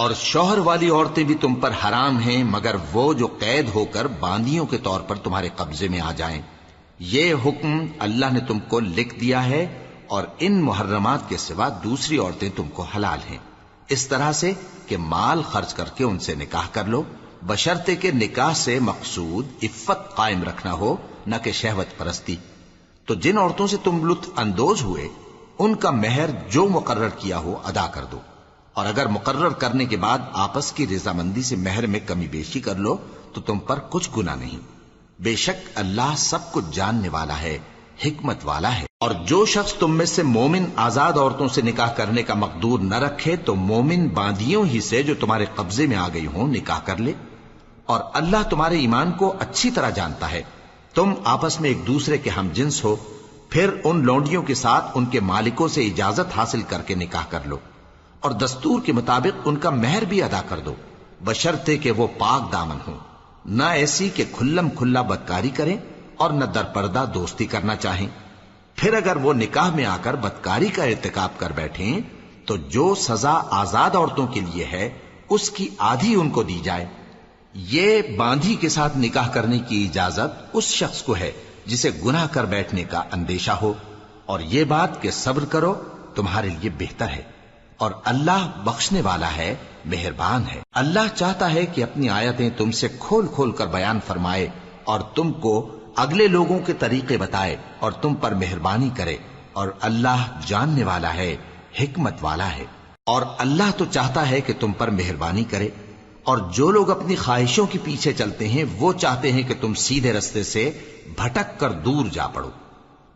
اور شوہر والی عورتیں بھی تم پر حرام ہیں مگر وہ جو قید ہو کر باندیوں کے طور پر تمہارے قبضے میں آ جائیں۔ یہ حکم اللہ نے تم کو لکھ دیا ہے، اور ان محرمات کے سوا دوسری عورتیں تم کو حلال ہیں، اس طرح سے کہ مال خرچ کر کے ان سے نکاح کر لو، بشرطے کہ نکاح سے مقصود عفت قائم رکھنا ہو، نہ کہ شہوت پرستی۔ تو جن عورتوں سے تم لطف اندوز ہوئے ان کا مہر جو مقرر کیا ہو ادا کر دو، اور اگر مقرر کرنے کے بعد آپس کی رضامندی سے مہر میں کمی بیشی کر لو تو تم پر کچھ گناہ نہیں۔ بے شک اللہ سب کچھ جاننے والا ہے، حکمت والا ہے۔ اور جو شخص تم میں سے مومن آزاد عورتوں سے نکاح کرنے کا مقدور نہ رکھے تو مومن باندیوں ہی سے جو تمہارے قبضے میں آ گئی ہوں نکاح کر لے، اور اللہ تمہارے ایمان کو اچھی طرح جانتا ہے۔ تم آپس میں ایک دوسرے کے ہم جنس ہو، پھر ان لونڈیوں کے ساتھ ان کے مالکوں سے اجازت حاصل کر کے نکاح کر لو، اور دستور کے مطابق ان کا مہر بھی ادا کر دو، بشرطے کہ وہ پاک دامن ہوں، نہ ایسی کہ کھلم کھلا بدکاری کریں اور نہ درپردہ دوستی کرنا چاہیں۔ پھر اگر وہ نکاح میں آ کر بدکاری کا ارتکاب کر بیٹھیں تو جو سزا آزاد عورتوں کے لیے ہے اس کی آدھی ان کو دی جائے۔ یہ باندھی کے ساتھ نکاح کرنے کی اجازت اس شخص کو ہے جسے گناہ کر بیٹھنے کا اندیشہ ہو، اور یہ بات کہ صبر کرو تمہارے لیے بہتر ہے، اور اللہ بخشنے والا ہے، مہربان ہے۔ اللہ چاہتا ہے کہ اپنی آیتیں تم سے کھول کھول کر بیان فرمائے اور تم کو اگلے لوگوں کے طریقے بتائے اور تم پر مہربانی کرے، اور اللہ جاننے والا ہے، حکمت والا ہے۔ اور اللہ تو چاہتا ہے کہ تم پر مہربانی کرے، اور جو لوگ اپنی خواہشوں کے پیچھے چلتے ہیں وہ چاہتے ہیں کہ تم سیدھے رستے سے بھٹک کر دور جا پڑو۔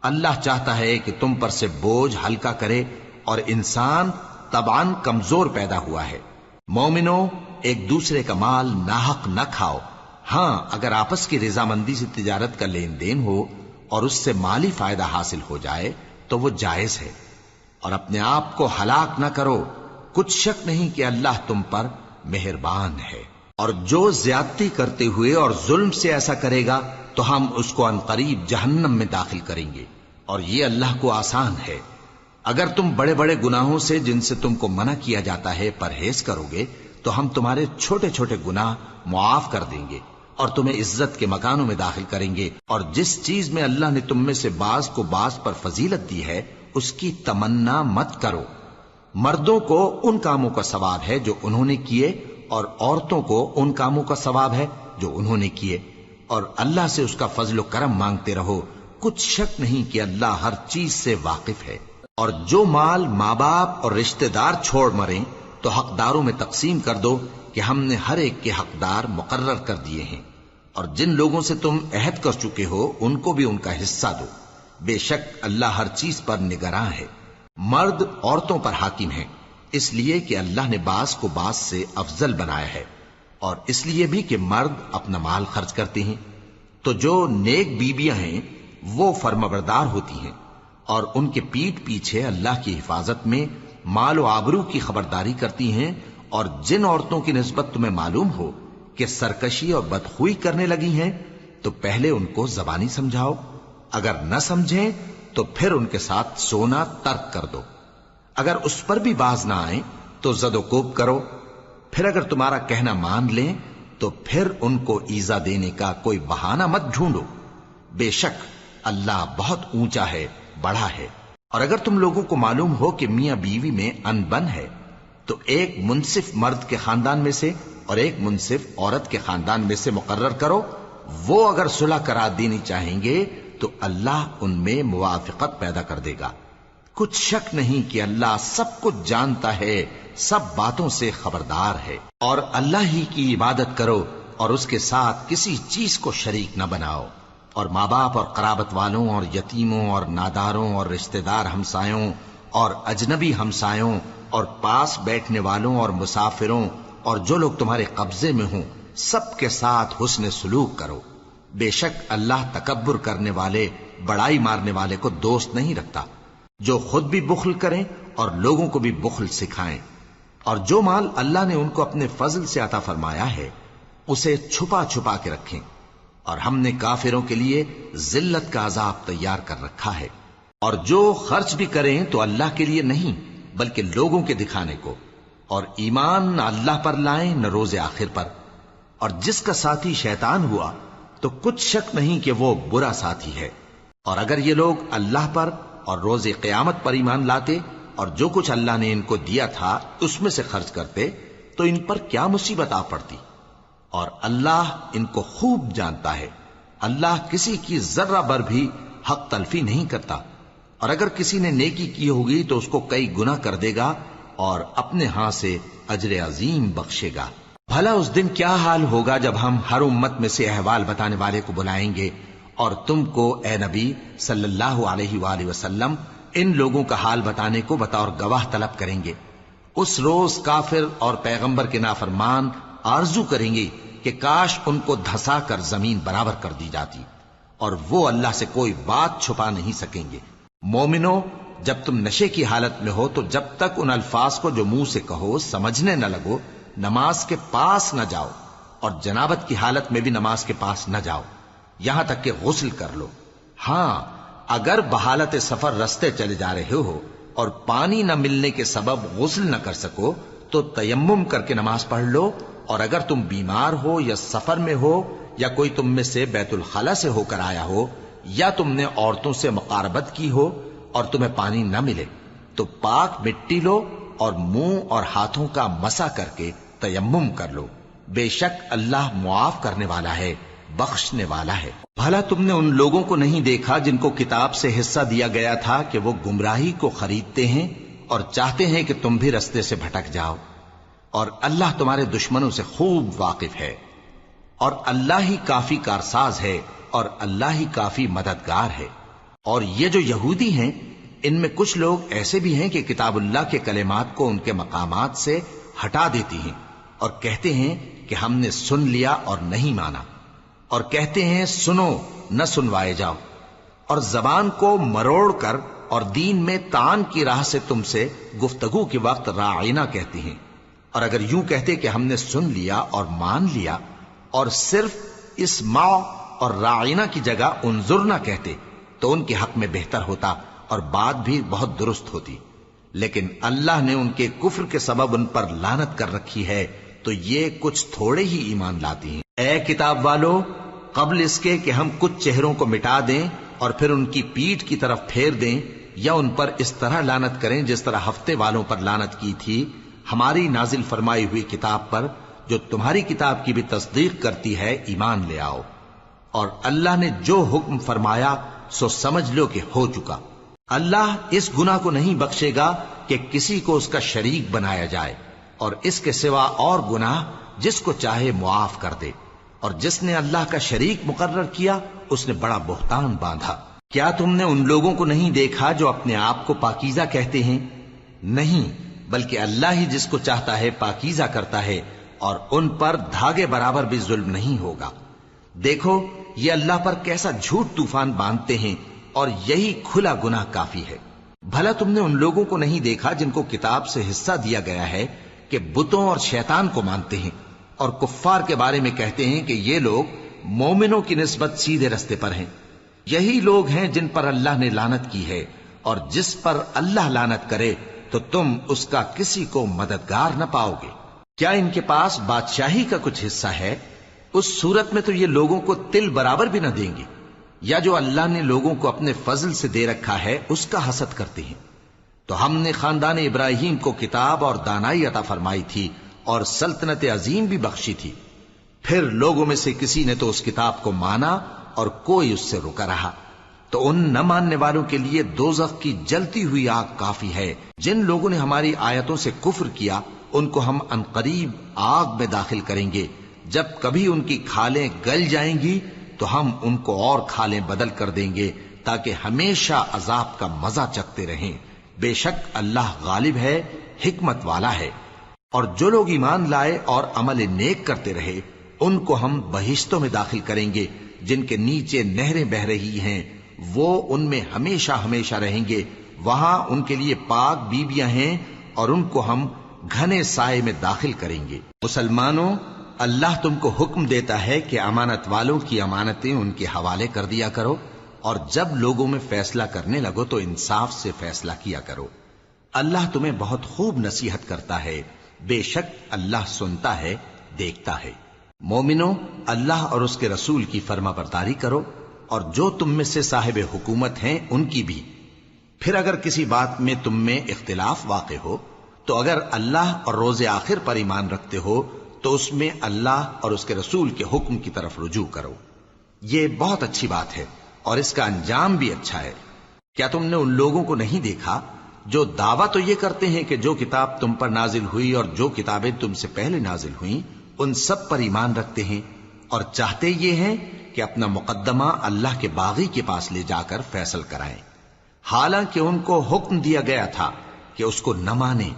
اللہ چاہتا ہے کہ تم پر سے بوجھ ہلکا کرے، اور انسان طبعاً کمزور پیدا ہوا ہے۔ مومنوں، ایک دوسرے کا مال ناحق نہ کھاؤ، ہاں اگر آپس کی رضامندی سے تجارت کا لین دین ہو اور اس سے مالی فائدہ حاصل ہو جائے تو وہ جائز ہے، اور اپنے آپ کو ہلاک نہ کرو، کچھ شک نہیں کہ اللہ تم پر مہربان ہے۔ اور جو زیادتی کرتے ہوئے اور ظلم سے ایسا کرے گا تو ہم اس کو عنقریب جہنم میں داخل کریں گے، اور یہ اللہ کو آسان ہے۔ اگر تم بڑے بڑے گناہوں سے جن سے تم کو منع کیا جاتا ہے پرہیز کرو گے تو ہم تمہارے چھوٹے چھوٹے گناہ معاف کر دیں گے اور تمہیں عزت کے مکانوں میں داخل کریں گے۔ اور جس چیز میں اللہ نے تم میں سے بعض کو بعض پر فضیلت دی ہے اس کی تمنا مت کرو۔ مردوں کو ان کاموں کا ثواب ہے جو انہوں نے کیے، اور عورتوں کو ان کاموں کا ثواب ہے جو انہوں نے کیے، اور اللہ سے اس کا فضل و کرم مانگتے رہو، کچھ شک نہیں کہ اللہ ہر چیز سے واقف ہے۔ اور جو مال ماں باپ اور رشتہ دار چھوڑ مریں تو حقداروں میں تقسیم کر دو کہ ہم نے ہر ایک کے حقدار مقرر کر دیے ہیں، اور جن لوگوں سے تم عہد کر چکے ہو ان کو بھی ان کا حصہ دو، بے شک اللہ ہر چیز پر نگراں ہے۔ مرد عورتوں پر حاکم ہیں، اس لیے کہ اللہ نے بعض کو بعض سے افضل بنایا ہے، اور اس لیے بھی کہ مرد اپنا مال خرچ کرتے ہیں۔ تو جو نیک بیویاں ہیں وہ فرمانبردار ہوتی ہیں، اور ان کے پیٹھ پیچھے اللہ کی حفاظت میں مال و آبرو کی خبرداری کرتی ہیں۔ اور جن عورتوں کی نسبت تمہیں معلوم ہو کہ سرکشی اور بدخوئی کرنے لگی ہیں تو پہلے ان کو زبانی سمجھاؤ، اگر نہ سمجھیں تو پھر ان کے ساتھ سونا ترک کر دو۔ اگر اس پر بھی باز نہ آئیں تو زد و کوب کرو، پھر اگر تمہارا کہنا مان لیں تو پھر ان کو ایذا دینے کا کوئی بہانہ مت ڈھونڈو، بے شک اللہ بہت اونچا ہے، بڑا ہے۔ اور اگر تم لوگوں کو معلوم ہو کہ میاں بیوی میں ان بن ہے تو ایک منصف مرد کے خاندان میں سے اور ایک منصف عورت کے خاندان میں سے مقرر کرو، وہ اگر صلح کرا دینی چاہیں گے تو اللہ ان میں موافقت پیدا کر دے گا۔ کچھ شک نہیں کہ اللہ سب کچھ جانتا ہے، سب باتوں سے خبردار ہے۔ اور اللہ ہی کی عبادت کرو اور اس کے ساتھ کسی چیز کو شریک نہ بناؤ، اور ماں باپ اور قرابت والوں اور یتیموں اور ناداروں اور رشتہ دار ہمسایوں اور اجنبی ہمسایوں اور پاس بیٹھنے والوں اور مسافروں اور جو لوگ تمہارے قبضے میں ہوں سب کے ساتھ حسن سلوک کرو، بے شک اللہ تکبر کرنے والے، بڑائی مارنے والے کو دوست نہیں رکھتا۔ جو خود بھی بخل کریں اور لوگوں کو بھی بخل سکھائیں، اور جو مال اللہ نے ان کو اپنے فضل سے عطا فرمایا ہے اسے چھپا چھپا کے رکھیں، اور ہم نے کافروں کے لیے ذلت کا عذاب تیار کر رکھا ہے۔ اور جو خرچ بھی کریں تو اللہ کے لیے نہیں بلکہ لوگوں کے دکھانے کو، اور ایمان نہ اللہ پر لائیں نہ روز آخر پر، اور جس کا ساتھی شیطان ہوا تو کچھ شک نہیں کہ وہ برا ساتھی ہے۔ اور اگر یہ لوگ اللہ پر اور روز قیامت پر ایمان لاتے اور جو کچھ اللہ نے ان کو دیا تھا اس میں سے خرچ کرتے تو ان پر کیا مصیبت آ پڑتی، اور اللہ ان کو خوب جانتا ہے۔ اللہ کسی کی ذرہ بر بھی حق تلفی نہیں کرتا، اور اگر کسی نے نیکی کی ہوگی تو اس کو کئی گنا کر دے گا اور اپنے ہاں سے اجر عظیم بخشے گا۔ بھلا اس دن کیا حال ہوگا جب ہم ہر امت میں سے احوال بتانے والے کو بلائیں گے اور تم کو اے نبی صلی اللہ علیہ وآلہ وسلم ان لوگوں کا حال بتانے کو بطور گواہ طلب کریں گے۔ اس روز کافر اور پیغمبر کے نافرمان آرزو کریں گے کہ کاش ان کو دھسا کر زمین برابر کر دی جاتی، اور وہ اللہ سے کوئی بات چھپا نہیں سکیں گے۔ مومنو، جب تم نشے کی حالت میں ہو تو جب تک ان الفاظ کو جو منہ سے کہو سمجھنے نہ لگو نماز کے پاس نہ جاؤ، اور جنابت کی حالت میں بھی نماز کے پاس نہ جاؤ یہاں تک کہ غسل کر لو۔ ہاں، اگر بحالت سفر رستے چلے جا رہے ہو اور پانی نہ ملنے کے سبب غسل نہ کر سکو تو تیمم کر کے نماز پڑھ لو، اور اگر تم بیمار ہو یا سفر میں ہو یا کوئی تم میں سے بیت الخلا سے ہو کر آیا ہو یا تم نے عورتوں سے مقاربت کی ہو اور تمہیں پانی نہ ملے تو پاک مٹی لو اور منہ اور ہاتھوں کا مسح کر کے تیمم کر لو، بے شک اللہ معاف کرنے والا ہے، بخشنے والا ہے۔ بھلا تم نے ان لوگوں کو نہیں دیکھا جن کو کتاب سے حصہ دیا گیا تھا کہ وہ گمراہی کو خریدتے ہیں اور چاہتے ہیں کہ تم بھی رستے سے بھٹک جاؤ، اور اللہ تمہارے دشمنوں سے خوب واقف ہے، اور اللہ ہی کافی کارساز ہے اور اللہ ہی کافی مددگار ہے۔ اور یہ جو یہودی ہیں ان میں کچھ لوگ ایسے بھی ہیں کہ کتاب اللہ کے کلمات کو ان کے مقامات سے ہٹا دیتی ہیں اور کہتے ہیں کہ ہم نے سن لیا اور نہیں مانا، اور کہتے ہیں سنو نہ سنوائے جاؤ، اور زبان کو مروڑ کر اور دین میں طعن کی راہ سے تم سے گفتگو کے وقت راعینا کہتی ہیں۔ اور اگر یوں کہتے کہ ہم نے سن لیا اور مان لیا اور صرف اسمع اور راعینا کی جگہ انظر نہ کہتے تو ان کے حق میں بہتر ہوتا اور بات بھی بہت درست ہوتی، لیکن اللہ نے ان کے کفر کے سبب ان پر لعنت کر رکھی ہے تو یہ کچھ تھوڑے ہی ایمان لاتی ہیں۔ اے کتاب والو، قبل اس کے کہ ہم کچھ چہروں کو مٹا دیں اور پھر ان کی پیٹھ کی طرف پھیر دیں یا ان پر اس طرح لعنت کریں جس طرح ہفتے والوں پر لعنت کی تھی، ہماری نازل فرمائی ہوئی کتاب پر جو تمہاری کتاب کی بھی تصدیق کرتی ہے ایمان لے آؤ، اور اللہ نے جو حکم فرمایا سو سمجھ لو کہ ہو چکا۔ اللہ اس گناہ کو نہیں بخشے گا کہ کسی کو اس کا شریک بنایا جائے، اور اس کے سوا اور گناہ جس کو چاہے معاف کر دے، اور جس نے اللہ کا شریک مقرر کیا اس نے بڑا بہتان باندھا۔ کیا تم نے ان لوگوں کو نہیں دیکھا جو اپنے آپ کو پاکیزہ کہتے ہیں؟ نہیں، بلکہ اللہ ہی جس کو چاہتا ہے پاکیزہ کرتا ہے، اور ان پر دھاگے برابر بھی ظلم نہیں ہوگا۔ دیکھو یہ اللہ پر کیسا جھوٹ طوفان باندھتے ہیں، اور یہی کھلا گناہ کافی ہے۔ بھلا تم نے ان لوگوں کو نہیں دیکھا جن کو کتاب سے حصہ دیا گیا ہے کہ بتوں اور شیطان کو مانتے ہیں، اور کفار کے بارے میں کہتے ہیں کہ یہ لوگ مومنوں کی نسبت سیدھے رستے پر ہیں۔ یہی لوگ ہیں جن پر اللہ نے لعنت کی ہے، اور جس پر اللہ لعنت کرے تو تم اس کا کسی کو مددگار نہ پاؤ گے۔ کیا ان کے پاس بادشاہی کا کچھ حصہ ہے؟ اس صورت میں تو یہ لوگوں کو تل برابر بھی نہ دیں گے، یا جو اللہ نے لوگوں کو اپنے فضل سے دے رکھا ہے اس کا حسد کرتے ہیں۔ تو ہم نے خاندان ابراہیم کو کتاب اور دانائی عطا فرمائی تھی اور سلطنت عظیم بھی بخشی تھی، پھر لوگوں میں سے کسی نے تو اس کتاب کو مانا اور کوئی اس سے رکا رہا، تو ان نہ ماننے والوں کے لیے دوزخ کی جلتی ہوئی آگ کافی ہے۔ جن لوگوں نے ہماری آیتوں سے کفر کیا ان کو ہم عنقریب آگ میں داخل کریں گے، جب کبھی ان کی کھالیں گل جائیں گی تو ہم ان کو اور کھالیں بدل کر دیں گے تاکہ ہمیشہ عذاب کا مزہ چکھتے رہیں۔ بے شک اللہ غالب ہے، حکمت والا ہے۔ اور جو لوگ ایمان لائے اور عمل نیک کرتے رہے ان کو ہم بہشتوں میں داخل کریں گے جن کے نیچے نہریں بہ رہی ہیں، وہ ان میں ہمیشہ ہمیشہ رہیں گے، وہاں ان کے لیے پاک بیویاں ہیں اور ان کو ہم گھنے سائے میں داخل کریں گے۔ مسلمانوں، اللہ تم کو حکم دیتا ہے کہ امانت والوں کی امانتیں ان کے حوالے کر دیا کرو، اور جب لوگوں میں فیصلہ کرنے لگو تو انصاف سے فیصلہ کیا کرو۔ اللہ تمہیں بہت خوب نصیحت کرتا ہے، بے شک اللہ سنتا ہے، دیکھتا ہے۔ مومنو، اللہ اور اس کے رسول کی فرما برداری کرو، اور جو تم میں سے صاحب حکومت ہیں ان کی بھی۔ پھر اگر کسی بات میں تم میں اختلاف واقع ہو تو اگر اللہ اور روز آخر پر ایمان رکھتے ہو تو اس میں اللہ اور اس کے رسول کے حکم کی طرف رجوع کرو۔ یہ بہت اچھی بات ہے اور اس کا انجام بھی اچھا ہے۔ کیا تم نے ان لوگوں کو نہیں دیکھا جو دعویٰ تو یہ کرتے ہیں کہ جو کتاب تم پر نازل ہوئی اور جو کتابیں تم سے پہلے نازل ہوئیں ان سب پر ایمان رکھتے ہیں، اور چاہتے یہ ہیں کہ اپنا مقدمہ اللہ کے باغی کے پاس لے جا کر فیصل کرائیں، حالانکہ ان کو حکم دیا گیا تھا کہ اس کو نہ مانیں،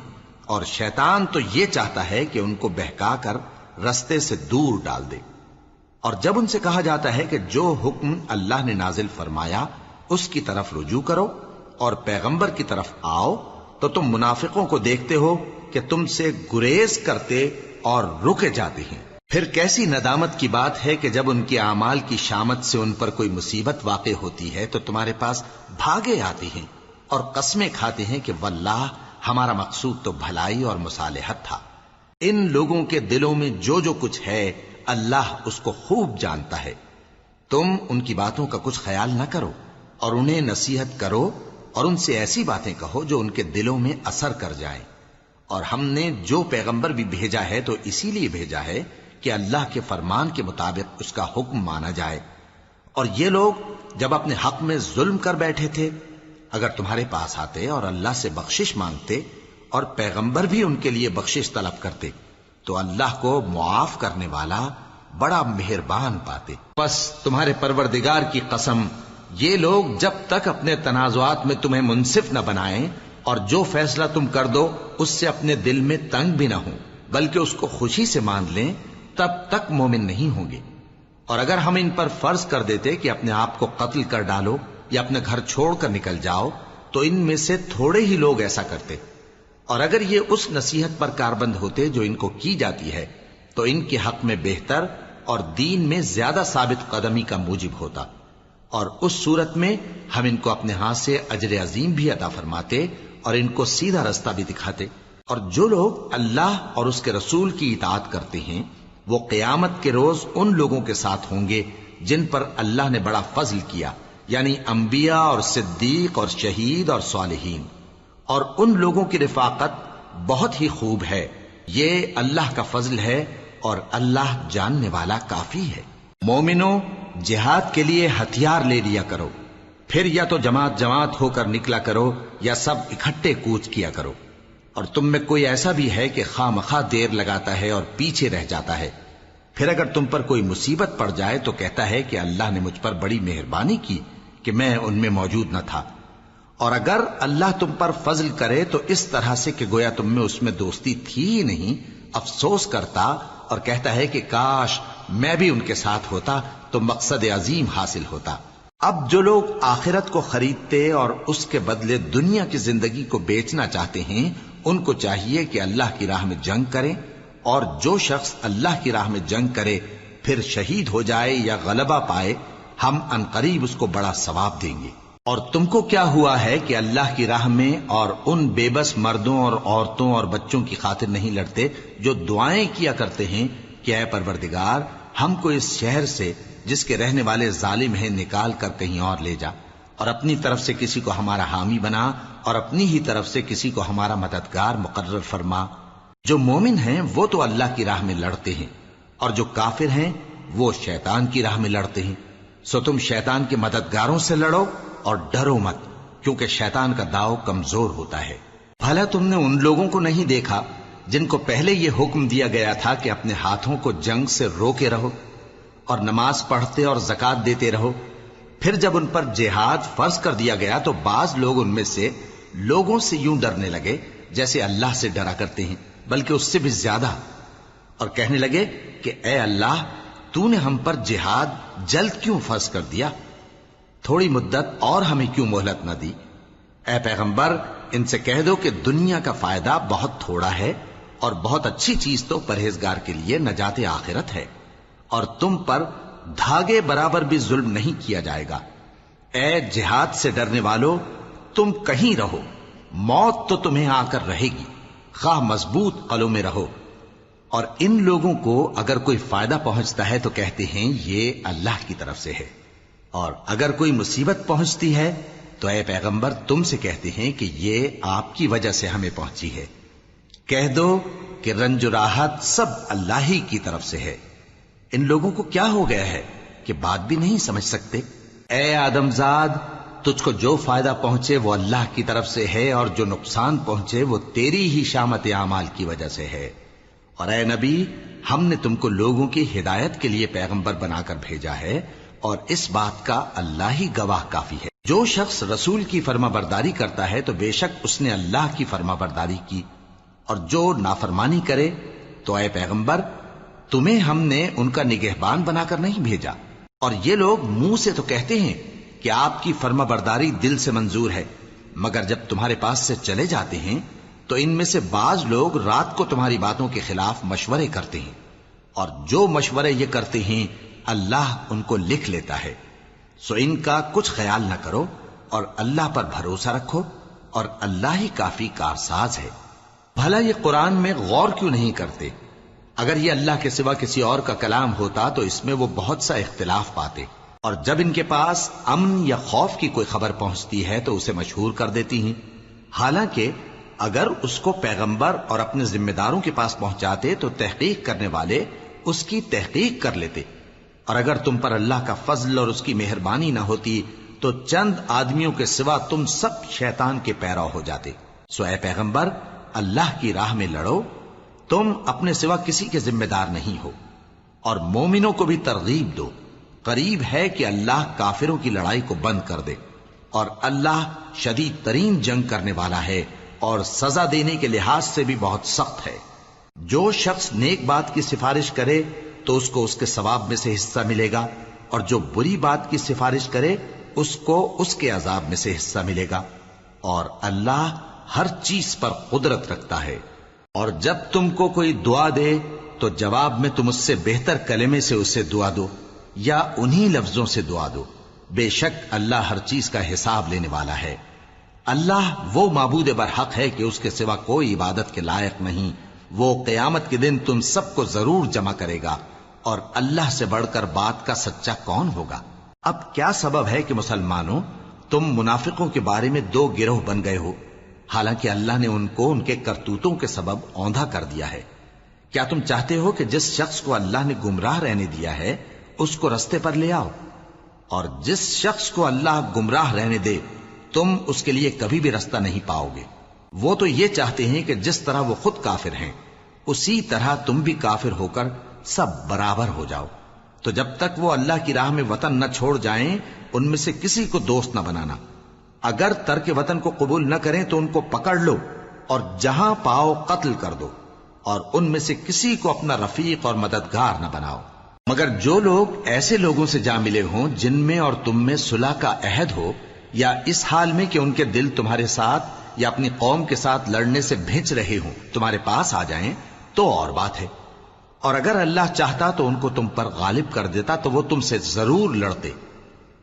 اور شیطان تو یہ چاہتا ہے کہ ان کو بہکا کر رستے سے دور ڈال دے۔ اور جب ان سے کہا جاتا ہے کہ جو حکم اللہ نے نازل فرمایا اس کی طرف رجوع کرو اور پیغمبر کی طرف آؤ، تو تم منافقوں کو دیکھتے ہو کہ تم سے گریز کرتے اور رکے جاتے ہیں۔ پھر کیسی ندامت کی بات ہے کہ جب ان کے اعمال کی شامت سے ان پر کوئی مصیبت واقع ہوتی ہے تو تمہارے پاس بھاگے آتے ہیں اور قسمیں کھاتے ہیں کہ واللہ ہمارا مقصود تو بھلائی اور مصالحت تھا۔ ان لوگوں کے دلوں میں جو جو کچھ ہے اللہ اس کو خوب جانتا ہے۔ تم ان کی باتوں کا کچھ خیال نہ کرو اور انہیں نصیحت کرو اور ان سے ایسی باتیں کہو جو ان کے دلوں میں اثر کر جائیں۔ اور ہم نے جو پیغمبر بھی بھیجا ہے تو اسی لیے بھیجا ہے کہ اللہ کے فرمان کے مطابق اس کا حکم مانا جائے۔ اور یہ لوگ جب اپنے حق میں ظلم کر بیٹھے تھے، اگر تمہارے پاس آتے اور اللہ سے بخشش مانگتے اور پیغمبر بھی ان کے لیے بخشش طلب کرتے تو اللہ کو معاف کرنے والا بڑا مہربان پاتے۔ بس تمہارے پروردگار کی قسم، یہ لوگ جب تک اپنے تنازعات میں تمہیں منصف نہ بنائیں اور جو فیصلہ تم کر دو اس سے اپنے دل میں تنگ بھی نہ ہوں بلکہ اس کو خوشی سے مان لیں، تب تک مومن نہیں ہوں گے۔ اور اگر ہم ان پر فرض کر دیتے کہ اپنے آپ کو قتل کر ڈالو یا اپنا گھر چھوڑ کر نکل جاؤ تو ان میں سے تھوڑے ہی لوگ ایسا کرتے، اور اگر یہ اس نصیحت پر کاربند ہوتے جو ان کو کی جاتی ہے تو ان کے حق میں بہتر اور دین میں زیادہ ثابت قدمی کا موجب ہوتا، اور اس صورت میں ہم ان کو اپنے ہاتھ سے اجر عظیم بھی عطا فرماتے اور ان کو سیدھا رستہ بھی دکھاتے۔ اور جو لوگ اللہ اور اس کے رسول کی اطاعت کرتے ہیں وہ قیامت کے روز ان لوگوں کے ساتھ ہوں گے جن پر اللہ نے بڑا فضل کیا، یعنی انبیاء اور صدیق اور شہید اور صالحین، اور ان لوگوں کی رفاقت بہت ہی خوب ہے۔ یہ اللہ کا فضل ہے اور اللہ جاننے والا کافی ہے۔ مومنو، جہاد کے لیے ہتھیار لے لیا کرو، پھر یا تو جماعت جماعت ہو کر نکلا کرو یا سب اکٹھے کوچ کیا کرو۔ اور تم میں کوئی ایسا بھی ہے کہ خواہ مخواہ دیر لگاتا ہے اور پیچھے رہ جاتا ہے، پھر اگر تم پر کوئی مصیبت پڑ جائے تو کہتا ہے کہ اللہ نے مجھ پر بڑی مہربانی کی کہ میں ان میں موجود نہ تھا۔ اور اگر اللہ تم پر فضل کرے تو اس طرح سے کہ گویا تم میں اس میں دوستی تھی ہی نہیں، افسوس کرتا اور کہتا ہے کہ کاش میں بھی ان کے ساتھ ہوتا تو مقصد عظیم حاصل ہوتا۔ اب جو لوگ آخرت کو خریدتے اور اس کے بدلے دنیا کی زندگی کو بیچنا چاہتے ہیں ان کو چاہیے کہ اللہ کی راہ میں جنگ کریں، اور جو شخص اللہ کی راہ میں جنگ کرے پھر شہید ہو جائے یا غلبہ پائے ہم عنقریب اس کو بڑا ثواب دیں گے۔ اور تم کو کیا ہوا ہے کہ اللہ کی راہ میں اور ان بے بس مردوں اور عورتوں اور بچوں کی خاطر نہیں لڑتے جو دعائیں کیا کرتے ہیں کہ اے پروردگار ہم کو اس شہر سے جس کے رہنے والے ظالم ہیں نکال کر کہیں اور لے جا، اور اپنی طرف سے کسی کو ہمارا حامی بنا اور اپنی ہی طرف سے کسی کو ہمارا مددگار مقرر فرما۔ جو مومن ہیں وہ تو اللہ کی راہ میں لڑتے ہیں، اور جو کافر ہیں وہ شیطان کی راہ میں لڑتے ہیں، سو تم شیطان کے مددگاروں سے لڑو اور ڈرو مت، کیونکہ شیطان کا داؤ کمزور ہوتا ہے۔ بھلا تم نے ان لوگوں کو نہیں دیکھا جن کو پہلے یہ حکم دیا گیا تھا کہ اپنے ہاتھوں کو جنگ سے روکے رہو اور نماز پڑھتے اور زکوٰۃ دیتے رہو، پھر جب ان پر جہاد فرض کر دیا گیا تو بعض لوگ ان میں سے لوگوں سے یوں ڈرنے لگے جیسے اللہ سے ڈرا کرتے ہیں، بلکہ اس سے بھی زیادہ، اور کہنے لگے کہ اے اللہ تو نے ہم پر جہاد جلد کیوں فرض کر دیا، تھوڑی مدت اور ہمیں کیوں مہلت نہ دی۔ اے پیغمبر ان سے کہہ دو کہ دنیا کا فائدہ بہت تھوڑا ہے اور بہت اچھی چیز تو پرہیزگار کے لیے نجات آخرت ہے، اور تم پر دھاگے برابر بھی ظلم نہیں کیا جائے گا۔ اے جہاد سے ڈرنے والو، تم کہیں رہو، موت تو تمہیں آ کر رہے گی، خواہ مضبوط قلعوں میں رہو۔ اور ان لوگوں کو اگر کوئی فائدہ پہنچتا ہے تو کہتے ہیں یہ اللہ کی طرف سے ہے، اور اگر کوئی مصیبت پہنچتی ہے تو اے پیغمبر تم سے کہتے ہیں کہ یہ آپ کی وجہ سے ہمیں پہنچی ہے۔ کہہ دو کہ رنج و راحت سب اللہ ہی کی طرف سے ہے۔ ان لوگوں کو کیا ہو گیا ہے کہ بات بھی نہیں سمجھ سکتے؟ اے آدم زاد، تجھ کو جو فائدہ پہنچے وہ اللہ کی طرف سے ہے، اور جو نقصان پہنچے وہ تیری ہی شامت اعمال کی وجہ سے ہے۔ اور اے نبی، ہم نے تم کو لوگوں کی ہدایت کے لیے پیغمبر بنا کر بھیجا ہے، اور اس بات کا اللہ ہی گواہ کافی ہے۔ جو شخص رسول کی فرما برداری کرتا ہے تو بے شک اس نے اللہ کی فرما برداری کی، اور جو نافرمانی کرے تو اے پیغمبر تمہیں ہم نے ان کا نگہبان بنا کر نہیں بھیجا۔ اور یہ لوگ منہ سے تو کہتے ہیں کہ آپ کی فرما برداری دل سے منظور ہے، مگر جب تمہارے پاس سے چلے جاتے ہیں تو ان میں سے بعض لوگ رات کو تمہاری باتوں کے خلاف مشورے کرتے ہیں، اور جو مشورے یہ کرتے ہیں اللہ ان کو لکھ لیتا ہے۔ سو ان کا کچھ خیال نہ کرو اور اللہ پر بھروسہ رکھو، اور اللہ ہی کافی کارساز ہے۔ بھلا یہ قرآن میں غور کیوں نہیں کرتے؟ اگر یہ اللہ کے سوا کسی اور کا کلام ہوتا تو اس میں وہ بہت سا اختلاف پاتے، اور جب ان کے پاس امن یا خوف کی کوئی خبر پہنچتی ہے تو اسے مشہور کر دیتی ہیں، حالانکہ اگر اس کو پیغمبر اور اپنے ذمہ داروں کے پاس پہنچاتے تو تحقیق کرنے والے اس کی تحقیق کر لیتے، اور اگر تم پر اللہ کا فضل اور اس کی مہربانی نہ ہوتی تو چند آدمیوں کے سوا تم سب شیطان کے پیرو ہو جاتے۔ سو اے پیغمبر اللہ کی راہ میں لڑو، تم اپنے سوا کسی کے ذمہ دار نہیں ہو، اور مومنوں کو بھی ترغیب دو۔ قریب ہے کہ اللہ کافروں کی لڑائی کو بند کر دے، اور اللہ شدید ترین جنگ کرنے والا ہے اور سزا دینے کے لحاظ سے بھی بہت سخت ہے۔ جو شخص نیک بات کی سفارش کرے تو اس کو اس کے ثواب میں سے حصہ ملے گا، اور جو بری بات کی سفارش کرے اس کو اس کے عذاب میں سے حصہ ملے گا، اور اللہ ہر چیز پر قدرت رکھتا ہے۔ اور جب تم کو کوئی دعا دے تو جواب میں تم اس سے بہتر کلمے سے اسے دعا دو، یا انہی لفظوں سے دعا دو، بے شک اللہ ہر چیز کا حساب لینے والا ہے۔ اللہ وہ معبود برحق ہے کہ اس کے سوا کوئی عبادت کے لائق نہیں۔ وہ قیامت کے دن تم سب کو ضرور جمع کرے گا، اور اللہ سے بڑھ کر بات کا سچا کون ہوگا؟ اب کیا سبب ہے کہ مسلمانوں تم منافقوں کے بارے میں دو گروہ بن گئے ہو، حالانکہ اللہ نے ان کو ان کے کرتوتوں کے سبب اوندھا کر دیا ہے؟ کیا تم چاہتے ہو کہ جس شخص کو اللہ نے گمراہ رہنے دیا ہے اس کو رستے پر لے آؤ، اور جس شخص کو اللہ گمراہ رہنے دے تم اس کے لیے کبھی بھی رستہ نہیں پاؤ گے؟ وہ تو یہ چاہتے ہیں کہ جس طرح وہ خود کافر ہیں اسی طرح تم بھی کافر ہو کر سب برابر ہو جاؤ۔ تو جب تک وہ اللہ کی راہ میں وطن نہ چھوڑ جائیں ان میں سے کسی کو دوست نہ بنانا۔ اگر ترک وطن کو قبول نہ کریں تو ان کو پکڑ لو اور جہاں پاؤ قتل کر دو، اور ان میں سے کسی کو اپنا رفیق اور مددگار نہ بناؤ، مگر جو لوگ ایسے لوگوں سے جا ملے ہوں جن میں اور تم میں صلح کا عہد ہو، یا اس حال میں کہ ان کے دل تمہارے ساتھ یا اپنی قوم کے ساتھ لڑنے سے بھنچ رہے ہوں تمہارے پاس آ جائیں تو اور بات ہے، اور اگر اللہ چاہتا تو ان کو تم پر غالب کر دیتا تو وہ تم سے ضرور لڑتے۔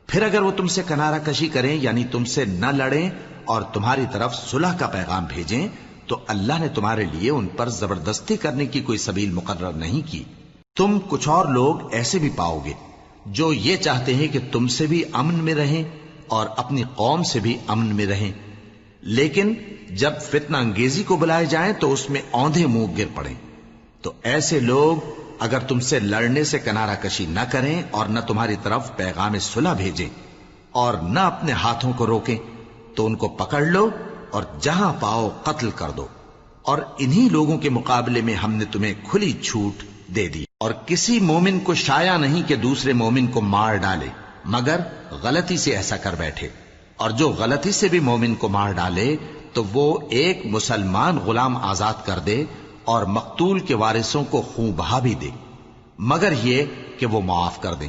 پھر اگر وہ تم سے کنارہ کشی کریں یعنی تم سے نہ لڑیں اور تمہاری طرف صلح کا پیغام بھیجیں تو اللہ نے تمہارے لیے ان پر زبردستی کرنے کی کوئی سبیل مقرر نہیں کی۔ تم کچھ اور لوگ ایسے بھی پاؤ گے جو یہ چاہتے ہیں کہ تم سے بھی امن میں رہیں اور اپنی قوم سے بھی امن میں رہیں، لیکن جب فتنہ انگیزی کو بلائے جائیں تو اس میں اوندھے منہ گر پڑیں۔ تو ایسے لوگ اگر تم سے لڑنے سے کنارہ کشی نہ کریں اور نہ تمہاری طرف پیغام صلح بھیجیں اور نہ اپنے ہاتھوں کو روکیں تو ان کو پکڑ لو اور جہاں پاؤ قتل کر دو، اور انہی لوگوں کے مقابلے میں ہم نے تمہیں کھلی چھوٹ دے دی۔ اور کسی مومن کو شایع نہیں کہ دوسرے مومن کو مار ڈالے مگر غلطی سے ایسا کر بیٹھے، اور جو غلطی سے بھی مومن کو مار ڈالے تو وہ ایک مسلمان غلام آزاد کر دے اور مقتول کے وارثوں کو خون بہا بھی دے، مگر یہ کہ وہ معاف کر دیں۔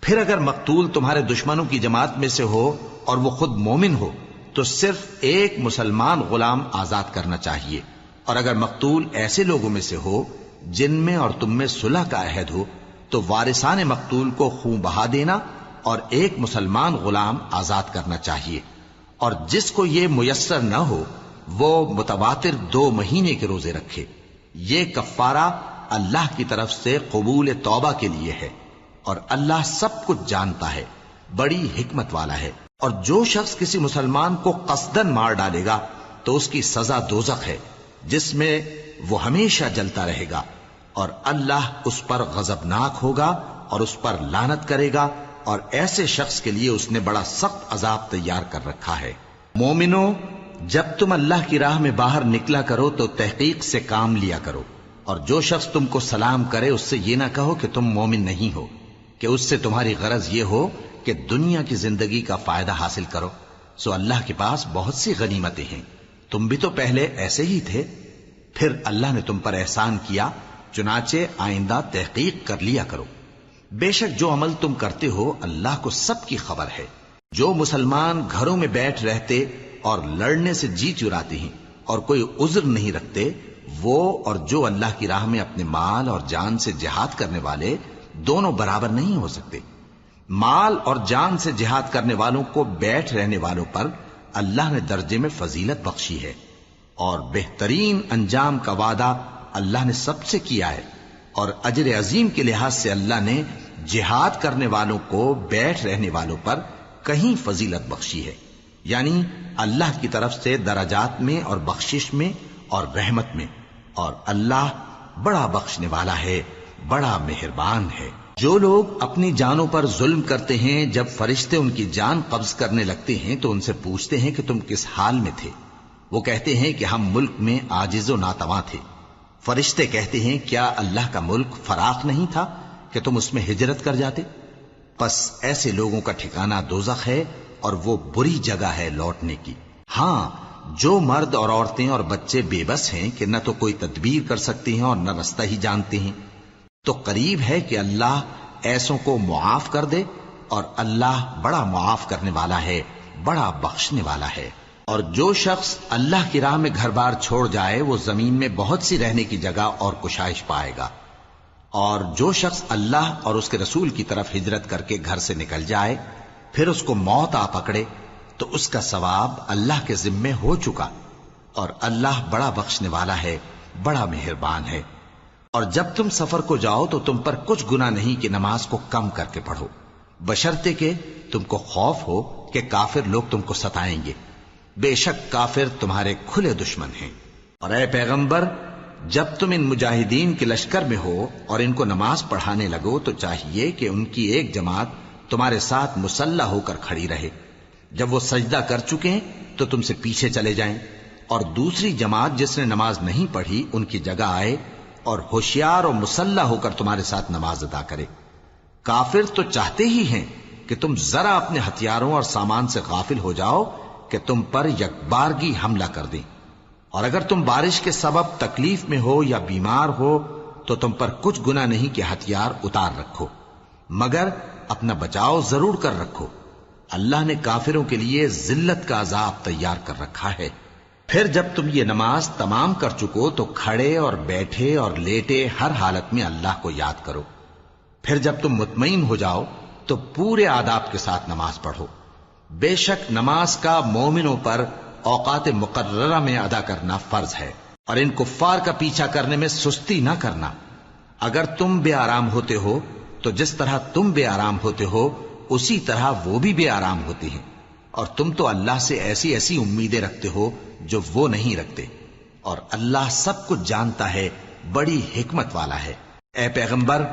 پھر اگر مقتول تمہارے دشمنوں کی جماعت میں سے ہو اور وہ خود مومن ہو تو صرف ایک مسلمان غلام آزاد کرنا چاہیے، اور اگر مقتول ایسے لوگوں میں سے ہو جن میں اور تم میں صلح کا عہد ہو تو وارثان مقتول کو خون بہا دینا اور ایک مسلمان غلام آزاد کرنا چاہیے، اور جس کو یہ میسر نہ ہو وہ متواتر 2 مہینے کے روزے رکھے. یہ کفارہ اللہ کی طرف سے قبول توبہ کے لیے ہے، اور اللہ سب کچھ جانتا ہے، بڑی حکمت والا ہے. اور جو شخص کسی مسلمان کو قصدن مار ڈالے گا تو اس کی سزا دوزخ ہے، جس میں وہ ہمیشہ جلتا رہے گا، اور اللہ اس پر غضبناک ہوگا اور اس پر لعنت کرے گا، اور ایسے شخص کے لیے اس نے بڑا سخت عذاب تیار کر رکھا ہے. مومنو، جب تم اللہ کی راہ میں باہر نکلا کرو تو تحقیق سے کام لیا کرو، اور جو شخص تم کو سلام کرے اس سے یہ نہ کہو کہ تم مومن نہیں ہو، کہ اس سے تمہاری غرض یہ ہو کہ دنیا کی زندگی کا فائدہ حاصل کرو. سو اللہ کے پاس بہت سی غنیمتیں ہیں، تم بھی تو پہلے ایسے ہی تھے، پھر اللہ نے تم پر احسان کیا، چنانچہ آئندہ تحقیق کر لیا کرو. بے شک جو عمل تم کرتے ہو اللہ کو سب کی خبر ہے. جو مسلمان گھروں میں بیٹھ رہتے اور لڑنے سے جی چراتے ہیں اور کوئی عذر نہیں رکھتے، وہ اور جو اللہ کی راہ میں اپنے مال اور جان سے جہاد کرنے والے دونوں برابر نہیں ہو سکتے. مال اور جان سے جہاد کرنے والوں کو بیٹھ رہنے والوں پر اللہ نے درجے میں فضیلت بخشی ہے، اور بہترین انجام کا وعدہ اللہ نے سب سے کیا ہے. اور اجر عظیم کے لحاظ سے اللہ نے جہاد کرنے والوں کو بیٹھ رہنے والوں پر کہیں فضیلت بخشی ہے، یعنی اللہ کی طرف سے درجات میں اور بخشش میں اور رحمت میں. اور اللہ بڑا بخشنے والا ہے، بڑا مہربان ہے. جو لوگ اپنی جانوں پر ظلم کرتے ہیں، جب فرشتے ان کی جان قبض کرنے لگتے ہیں تو ان سے پوچھتے ہیں کہ تم کس حال میں تھے؟ وہ کہتے ہیں کہ ہم ملک میں عاجز و ناتواں تھے. فرشتے کہتے ہیں کیا اللہ کا ملک فراخ نہیں تھا کہ تم اس میں ہجرت کر جاتے؟ پس ایسے لوگوں کا ٹھکانہ دوزخ ہے، اور وہ بری جگہ ہے لوٹنے کی. ہاں، جو مرد اور عورتیں اور بچے بے بس ہیں کہ نہ تو کوئی تدبیر کر سکتے ہیں اور نہ رستہ ہی جانتے ہیں، تو قریب ہے کہ اللہ ایسوں کو معاف کر دے، اور اللہ بڑا معاف کرنے والا ہے، بڑا بخشنے والا ہے. اور جو شخص اللہ کی راہ میں گھر بار چھوڑ جائے وہ زمین میں بہت سی رہنے کی جگہ اور کشائش پائے گا. اور جو شخص اللہ اور اس کے رسول کی طرف ہجرت کر کے گھر سے نکل جائے پھر اس کو موت آ پکڑے تو اس کا ثواب اللہ کے ذمے ہو چکا، اور اللہ بڑا بخشنے والا ہے، بڑا مہربان ہے. اور جب تم سفر کو جاؤ تو تم پر کچھ گناہ نہیں کہ نماز کو کم کر کے پڑھو، بشرطے کہ تم کو خوف ہو کہ کافر لوگ تم کو ستائیں گے. بے شک کافر تمہارے کھلے دشمن ہیں. اور اے پیغمبر، جب تم ان مجاہدین کے لشکر میں ہو اور ان کو نماز پڑھانے لگو تو چاہیے کہ ان کی ایک جماعت تمہارے ساتھ مسلح ہو کر کھڑی رہے. جب وہ سجدہ کر چکے تو تم سے پیچھے چلے جائیں، اور دوسری جماعت جس نے نماز نہیں پڑھی ان کی جگہ آئے اور ہوشیار اور مسلح ہو کر تمہارے ساتھ نماز ادا کرے. کافر تو چاہتے ہی ہیں کہ تم ذرا اپنے ہتھیاروں اور سامان سے غافل ہو جاؤ کہ تم پر یکبارگی حملہ کر دیں. اور اگر تم بارش کے سبب تکلیف میں ہو یا بیمار ہو تو تم پر کچھ گناہ نہیں کہ ہتھیار اتار رکھو، مگر اپنا بچاؤ ضرور کر رکھو. اللہ نے کافروں کے لیے ذلت کا عذاب تیار کر رکھا ہے. پھر جب تم یہ نماز تمام کر چکو تو کھڑے اور بیٹھے اور لیٹے ہر حالت میں اللہ کو یاد کرو. پھر جب تم مطمئن ہو جاؤ تو پورے آداب کے ساتھ نماز پڑھو. بے شک نماز کا مومنوں پر اوقات مقررہ میں ادا کرنا فرض ہے، اور ان کفار کا پیچھا کرنے میں سستی نہ کرنا. اگر تم بے آرام ہوتے ہو تو جس طرح تم بے آرام ہوتے ہو اسی طرح وہ بھی بے آرام ہوتے ہیں، اور تم تو اللہ سے ایسی ایسی امیدیں رکھتے ہو جو وہ نہیں رکھتے، اور اللہ سب کچھ جانتا ہے، بڑی حکمت والا ہے. اے پیغمبر،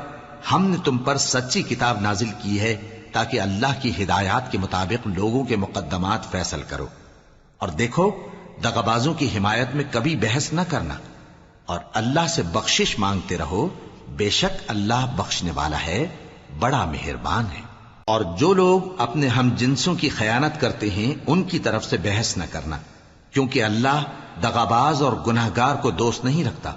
ہم نے تم پر سچی کتاب نازل کی ہے تاکہ اللہ کی ہدایات کے مطابق لوگوں کے مقدمات فیصل کرو. اور دیکھو، دغابازوں کی حمایت میں کبھی بحث نہ کرنا، اور اللہ سے بخشش مانگتے رہو. بے شک اللہ بخشنے والا ہے، بڑا مہربان ہے. اور جو لوگ اپنے ہم جنسوں کی خیانت کرتے ہیں ان کی طرف سے بحث نہ کرنا، کیونکہ اللہ دغاباز اور گناہگار کو دوست نہیں رکھتا.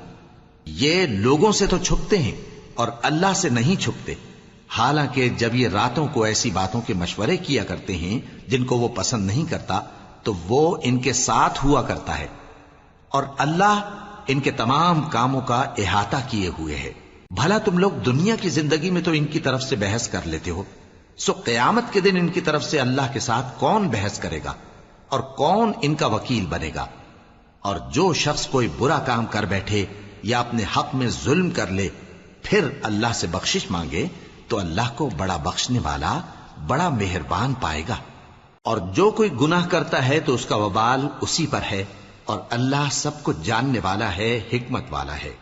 یہ لوگوں سے تو چھپتے ہیں اور اللہ سے نہیں چھپتے، حالانکہ جب یہ راتوں کو ایسی باتوں کے مشورے کیا کرتے ہیں جن کو وہ پسند نہیں کرتا تو وہ ان کے ساتھ ہوا کرتا ہے، اور اللہ ان کے تمام کاموں کا احاطہ کیے ہوئے ہے. بھلا تم لوگ دنیا کی زندگی میں تو ان کی طرف سے بحث کر لیتے ہو، سو قیامت کے دن ان کی طرف سے اللہ کے ساتھ کون بحث کرے گا اور کون ان کا وکیل بنے گا؟ اور جو شخص کوئی برا کام کر بیٹھے یا اپنے حق میں ظلم کر لے پھر اللہ سے بخشش مانگے تو اللہ کو بڑا بخشنے والا بڑا مہربان پائے گا. اور جو کوئی گناہ کرتا ہے تو اس کا وبال اسی پر ہے، اور اللہ سب کچھ جاننے والا ہے، حکمت والا ہے.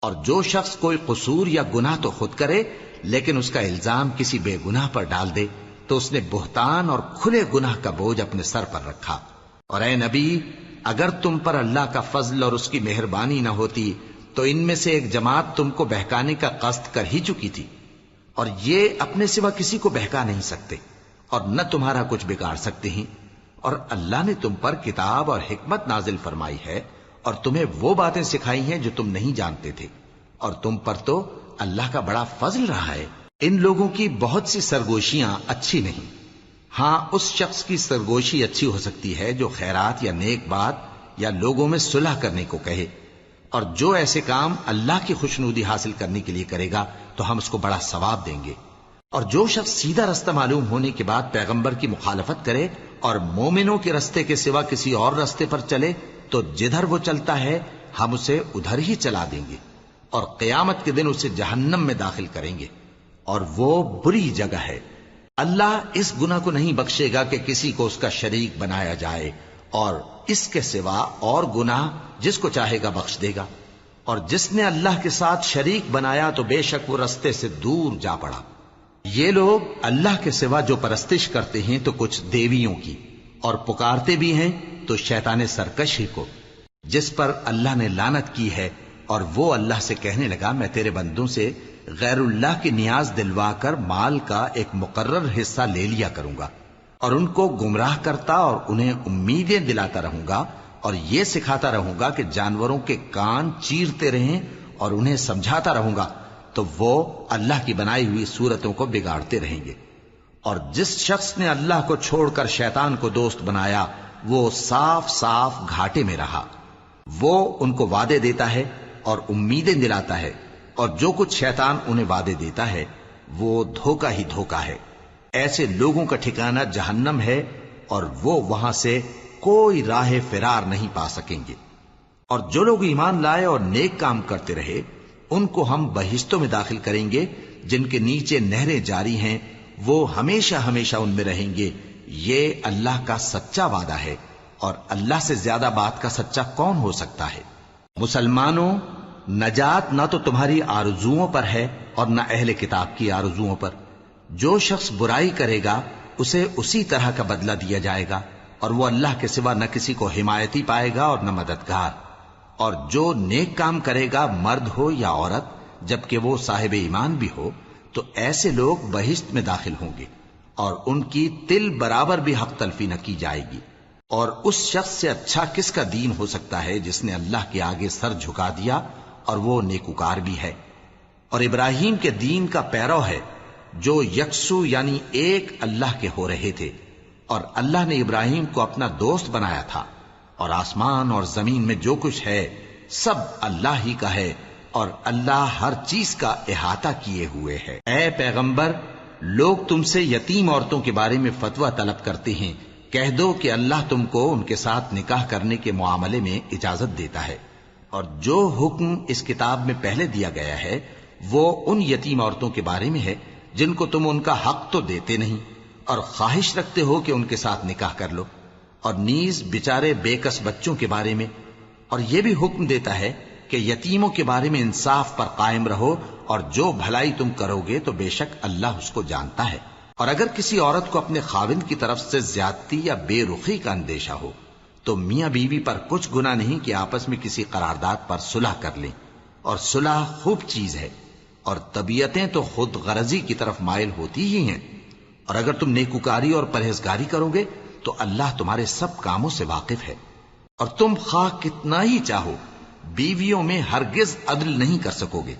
اور جو شخص کوئی قصور یا گناہ تو خود کرے لیکن اس کا الزام کسی بے گناہ پر ڈال دے تو اس نے بہتان اور کھلے گناہ کا بوجھ اپنے سر پر رکھا. اور اے نبی، اگر تم پر اللہ کا فضل اور اس کی مہربانی نہ ہوتی تو ان میں سے ایک جماعت تم کو بہکانے کا قصد کر ہی چکی تھی، اور یہ اپنے سوا کسی کو بہکا نہیں سکتے اور نہ تمہارا کچھ بگاڑ سکتے ہیں. اور اللہ نے تم پر کتاب اور حکمت نازل فرمائی ہے اور تمہیں وہ باتیں سکھائی ہیں جو تم نہیں جانتے تھے، اور تم پر تو اللہ کا بڑا فضل رہا ہے. ان لوگوں کی بہت سی سرگوشیاں اچھی نہیں. ہاں، اس شخص کی سرگوشی اچھی ہو سکتی ہے جو خیرات یا نیک بات یا لوگوں میں صلح کرنے کو کہے، اور جو ایسے کام اللہ کی خوشنودی حاصل کرنے کے لیے کرے گا تو ہم اس کو بڑا ثواب دیں گے. اور جو شخص سیدھا رستہ معلوم ہونے کے بعد پیغمبر کی مخالفت کرے اور مومنوں کے رستے کے سوا کسی اور رستے پر چلے تو جدھر وہ چلتا ہے ہم اسے ادھر ہی چلا دیں گے، اور قیامت کے دن اسے جہنم میں داخل کریں گے، اور وہ بری جگہ ہے. اللہ اس گناہ کو نہیں بخشے گا کہ کسی کو اس کا شریک بنایا جائے، اور اس کے سوا اور گناہ جس کو چاہے گا بخش دے گا. اور جس نے اللہ کے ساتھ شریک بنایا تو بے شک وہ رستے سے دور جا پڑا. یہ لوگ اللہ کے سوا جو پرستش کرتے ہیں تو کچھ دیویوں کی، اور پکارتے بھی ہیں تو شیطان سرکش ہی کو، جس پر اللہ نے لعنت کی ہے. اور وہ اللہ سے کہنے لگا میں تیرے بندوں سے غیر اللہ کی نیاز دلوا کر مال کا ایک مقرر حصہ لے لیا کروں گا، اور ان کو گمراہ کرتا اور انہیں امیدیں دلاتا رہوں گا، اور یہ سکھاتا رہوں گا کہ جانوروں کے کان چیرتے رہیں، اور انہیں سمجھاتا رہوں گا تو وہ اللہ کی بنائی ہوئی صورتوں کو بگاڑتے رہیں گے. اور جس شخص نے اللہ کو چھوڑ کر شیطان کو دوست بنایا وہ صاف صاف گھاٹے میں رہا. وہ ان کو وعدے دیتا ہے اور امیدیں دلاتا ہے، اور جو کچھ شیطان انہیں وعدے دیتا ہے وہ دھوکہ ہی دھوکہ ہے. ایسے لوگوں کا ٹھکانہ جہنم ہے، اور وہ وہاں سے کوئی راہ فرار نہیں پا سکیں گے. اور جو لوگ ایمان لائے اور نیک کام کرتے رہے ان کو ہم بہشتوں میں داخل کریں گے جن کے نیچے نہریں جاری ہیں، وہ ہمیشہ ہمیشہ ان میں رہیں گے. یہ اللہ کا سچا وعدہ ہے، اور اللہ سے زیادہ بات کا سچا کون ہو سکتا ہے. مسلمانوں، نجات نہ تو تمہاری آرزوؤں پر ہے اور نہ اہل کتاب کی آرزوؤں پر. جو شخص برائی کرے گا اسے اسی طرح کا بدلہ دیا جائے گا، اور وہ اللہ کے سوا نہ کسی کو حمایتی پائے گا اور نہ مددگار. اور جو نیک کام کرے گا مرد ہو یا عورت جبکہ وہ صاحب ایمان بھی ہو تو ایسے لوگ بہشت میں داخل ہوں گے، اور ان کی تل برابر بھی حق تلفی نہ کی جائے گی. اور اس شخص سے اچھا کس کا دین ہو سکتا ہے جس نے اللہ کے آگے سر جھکا دیا اور وہ نیکوکار بھی ہے. اور ابراہیم کے دین کا پیرو ہے جو یکسو یعنی ایک اللہ کے ہو رہے تھے، اور اللہ نے ابراہیم کو اپنا دوست بنایا تھا. اور آسمان اور زمین میں جو کچھ ہے سب اللہ ہی کا ہے، اور اللہ ہر چیز کا احاطہ کیے ہوئے ہے. اے پیغمبر، لوگ تم سے یتیم عورتوں کے بارے میں فتویٰ طلب کرتے ہیں، کہہ دو کہ اللہ تم کو ان کے ساتھ نکاح کرنے کے معاملے میں اجازت دیتا ہے. اور جو حکم اس کتاب میں پہلے دیا گیا ہے وہ ان یتیم عورتوں کے بارے میں ہے جن کو تم ان کا حق تو دیتے نہیں، اور خواہش رکھتے ہو کہ ان کے ساتھ نکاح کر لو. اور نیز بیچارے بے کس بچوں کے بارے میں. اور یہ بھی حکم دیتا ہے کہ یتیموں کے بارے میں انصاف پر قائم رہو، اور جو بھلائی تم کرو گے تو بے شک اللہ اس کو جانتا ہے. اور اگر کسی عورت کو اپنے خاوند کی طرف سے زیادتی یا بے رخی کا اندیشہ ہو تو میاں بیوی پر کچھ گناہ نہیں کہ آپس میں کسی قرارداد پر صلح کر لیں. اور صلح خوب چیز ہے، اور طبیعتیں تو خود غرضی کی طرف مائل ہوتی ہی ہیں. اور اگر تم نیکوکاری اور پرہیزگاری کرو گے تو اللہ تمہارے سب کاموں سے واقف ہے. اور تم خواہ کتنا ہی چاہو بیویوں میں ہرگز عدل نہیں کر سکو گے.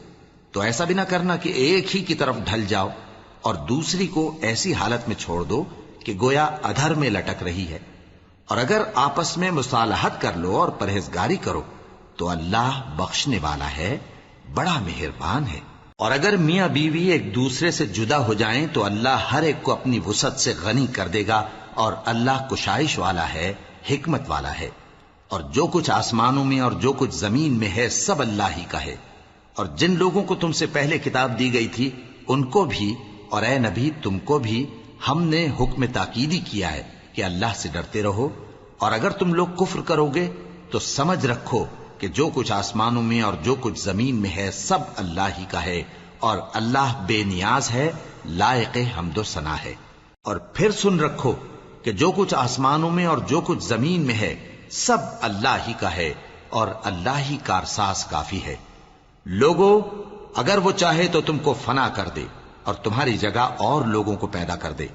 تو ایسا بھی نہ کرنا کہ ایک ہی کی طرف ڈھل جاؤ اور دوسری کو ایسی حالت میں چھوڑ دو کہ گویا ادھر میں لٹک رہی ہے. اور اگر آپس میں مصالحت کر لو اور پرہیزگاری کرو تو اللہ بخشنے والا ہے، بڑا مہربان ہے. اور اگر میاں بیوی ایک دوسرے سے جدا ہو جائیں تو اللہ ہر ایک کو اپنی وسعت سے غنی کر دے گا، اور اللہ کشائش والا ہے، حکمت والا ہے. اور جو کچھ آسمانوں میں اور جو کچھ زمین میں ہے سب اللہ ہی کا ہے۔ اور جن لوگوں کو تم سے پہلے کتاب دی گئی تھی ان کو بھی اور اے نبی تم کو بھی ہم نے حکم تاکیدی کیا ہے کہ اللہ سے ڈرتے رہو، اور اگر تم لوگ کفر کرو گے تو سمجھ رکھو کہ جو کچھ آسمانوں میں اور جو کچھ زمین میں ہے سب اللہ ہی کا ہے، اور اللہ بے نیاز ہے، لائق حمد و ثنا ہے۔ اور پھر سن رکھو کہ جو کچھ آسمانوں میں اور جو کچھ زمین میں ہے سب اللہ ہی کا ہے، اور اللہ ہی کارساز کافی ہے۔ لوگو اگر وہ چاہے تو تم کو فنا کر دے اور تمہاری جگہ اور لوگوں کو پیدا کر دے،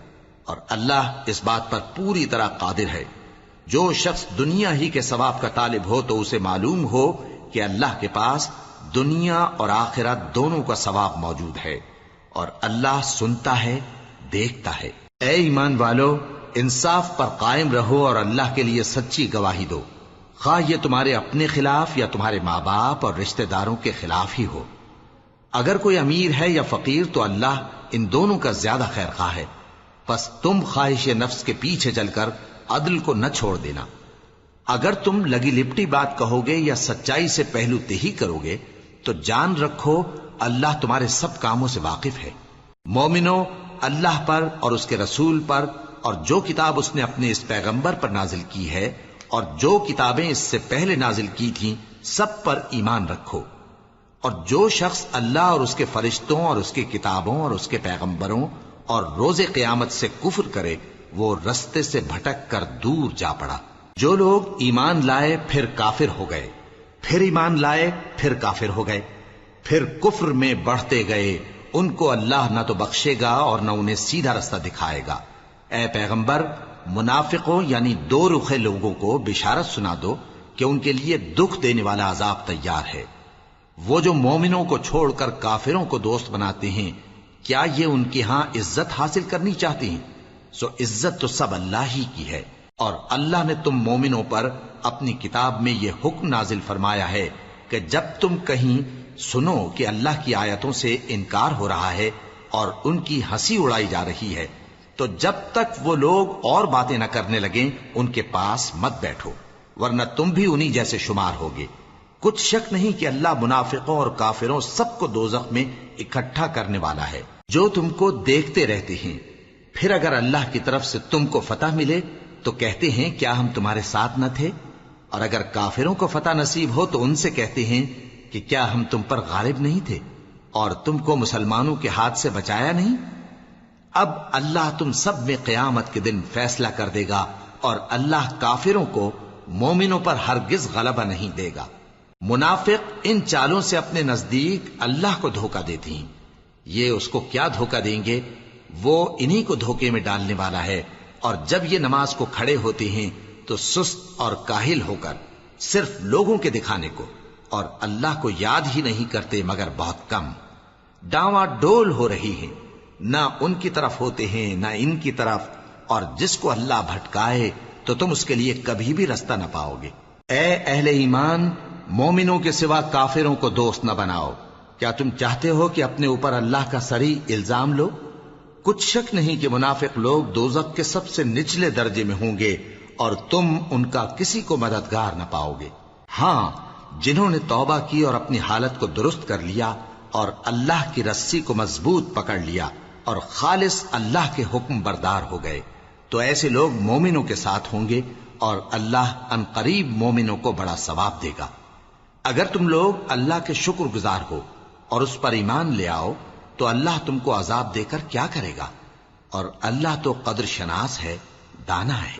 اور اللہ اس بات پر پوری طرح قادر ہے۔ جو شخص دنیا ہی کے ثواب کا طالب ہو تو اسے معلوم ہو کہ اللہ کے پاس دنیا اور آخرت دونوں کا ثواب موجود ہے، اور اللہ سنتا ہے، دیکھتا ہے۔ اے ایمان والو، انصاف پر قائم رہو اور اللہ کے لیے سچی گواہی دو، خواہ یہ تمہارے اپنے خلاف یا تمہارے ماں باپ اور رشتہ داروں کے خلاف ہی ہو۔ اگر کوئی امیر ہے یا فقیر تو اللہ ان دونوں کا زیادہ خیر خواہ ہے، پس تم خواہش نفس کے پیچھے چل کر عدل کو نہ چھوڑ دینا۔ اگر تم لگی لپٹی بات کہو گے یا سچائی سے پہلو تہی کرو گے تو جان رکھو اللہ تمہارے سب کاموں سے واقف ہے۔ مومنو، اللہ پر اور اس کے رسول پر اور جو کتاب اس نے اپنے اس پیغمبر پر نازل کی ہے اور جو کتابیں اس سے پہلے نازل کی تھیں سب پر ایمان رکھو۔ اور جو شخص اللہ اور اس کے فرشتوں اور اس کی کتابوں اور اس کے پیغمبروں اور روز قیامت سے کفر کرے وہ رستے سے بھٹک کر دور جا پڑا۔ جو لوگ ایمان لائے پھر کافر ہو گئے، پھر ایمان لائے پھر کافر ہو گئے، پھر کفر میں بڑھتے گئے، ان کو اللہ نہ تو بخشے گا اور نہ انہیں سیدھا رستہ دکھائے گا۔ اے پیغمبر، منافقوں یعنی دو رخے لوگوں کو بشارت سنا دو کہ ان کے لیے دکھ دینے والا عذاب تیار ہے۔ وہ جو مومنوں کو چھوڑ کر کافروں کو دوست بناتے ہیں، کیا یہ ان کے ہاں عزت حاصل کرنی چاہتے ہیں؟ سو عزت تو سب اللہ ہی کی ہے۔ اور اللہ نے تم مومنوں پر اپنی کتاب میں یہ حکم نازل فرمایا ہے کہ جب تم کہیں سنو کہ اللہ کی آیتوں سے انکار ہو رہا ہے اور ان کی ہنسی اڑائی جا رہی ہے تو جب تک وہ لوگ اور باتیں نہ کرنے لگیں ان کے پاس مت بیٹھو، ورنہ تم بھی انہی جیسے شمار ہوگے۔ کچھ شک نہیں کہ اللہ منافقوں اور کافروں سب کو دوزخ میں اکٹھا کرنے والا ہے۔ جو تم کو دیکھتے رہتے ہیں، پھر اگر اللہ کی طرف سے تم کو فتح ملے تو کہتے ہیں کیا ہم تمہارے ساتھ نہ تھے، اور اگر کافروں کو فتح نصیب ہو تو ان سے کہتے ہیں کہ کیا ہم تم پر غالب نہیں تھے اور تم کو مسلمانوں کے ہاتھ سے بچایا نہیں۔ اب اللہ تم سب میں قیامت کے دن فیصلہ کر دے گا، اور اللہ کافروں کو مومنوں پر ہرگز غلبہ نہیں دے گا۔ منافق ان چالوں سے اپنے نزدیک اللہ کو دھوکہ دیتے ہیں، یہ اس کو کیا دھوکہ دیں گے، وہ انہی کو دھوکے میں ڈالنے والا ہے۔ اور جب یہ نماز کو کھڑے ہوتے ہیں تو سست اور کاہل ہو کر صرف لوگوں کے دکھانے کو اور اللہ کو یاد ہی نہیں کرتے مگر بہت کم، ڈاواں ڈول ہو رہی ہیں، نہ ان کی طرف ہوتے ہیں نہ ان کی طرف، اور جس کو اللہ بھٹکائے تو تم اس کے لیے کبھی بھی رستہ نہ پاؤ گے۔ اے اہل ایمان، مومنوں کے سوا کافروں کو دوست نہ بناؤ۔ کیا تم چاہتے ہو کہ اپنے اوپر اللہ کا صریح الزام لو؟ کچھ شک نہیں کہ منافق لوگ دوزخ کے سب سے نچلے درجے میں ہوں گے اور تم ان کا کسی کو مددگار نہ پاؤ گے۔ ہاں، جنہوں نے توبہ کی اور اپنی حالت کو درست کر لیا اور اللہ کی رسی کو مضبوط پکڑ لیا اور خالص اللہ کے حکم بردار ہو گئے تو ایسے لوگ مومنوں کے ساتھ ہوں گے، اور اللہ ان قریب مومنوں کو بڑا ثواب دے گا۔ اگر تم لوگ اللہ کے شکر گزار ہو اور اس پر ایمان لے آؤ تو اللہ تم کو عذاب دے کر کیا کرے گا، اور اللہ تو قدر شناس ہے، دانا ہے۔